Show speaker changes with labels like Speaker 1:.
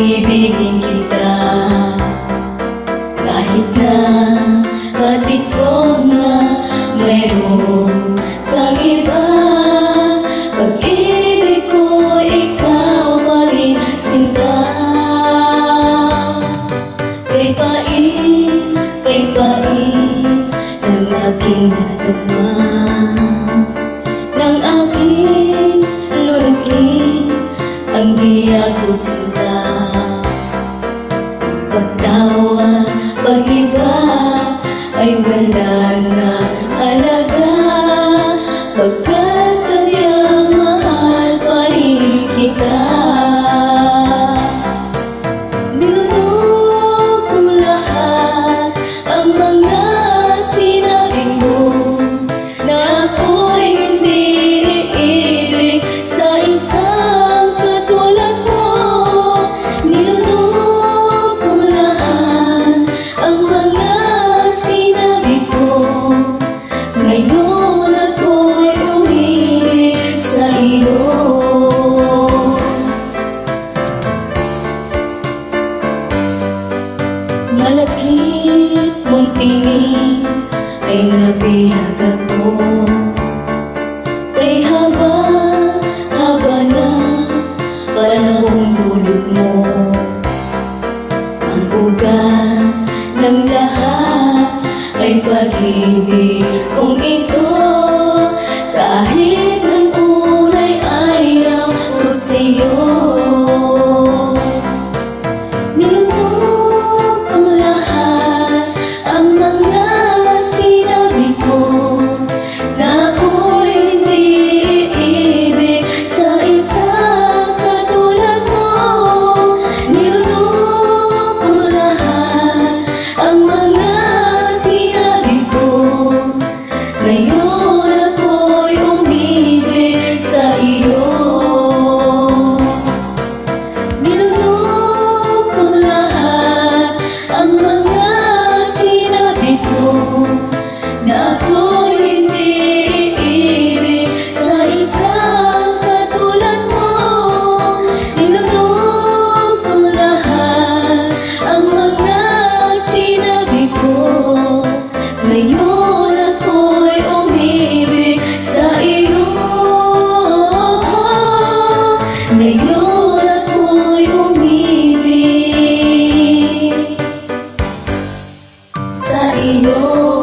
Speaker 1: ibigin kita. Kahit na batid ko na mayroon kang iba, pag-ibig ko ikaw pa rin sinta. Kay pait ng aking nadama, ng aking lulukin ang di ako sinta. Pagtawa, pag-iba ay wala na halaga, pagkat sadyang mahal pa rin kita. Nilunok ko lahat ang mga sinabi ko, na ako'y hindi iibig sa isang katulad mo. Nilunok ko lahat ang mga sinabi ko, ngayon ako'y umibig sa iyo. Malakit mong tingin ay nabihag ako, kay haba na panahong tulog mo. Ang ugat ng lahat ay pag-ibig kung ito, kahit ng unay ayaw ko sa'yo. Nilunok ang lahat ang mga sinabi ko, na ako'y hindi iibig sa isang katulad mo. Nilunok ang lahat ang mga sinabi ko, ngayon ako'y umibig sa iyo. Nilunok ang lahat ang mga sinabi ko, na ako'y hindi iibig sa isang katulad mo. Nilunok ang lahat ang mga sinabi ko, ngayon ako'y umibig sa iyo. Ngayon ako'y umibig sa iyo.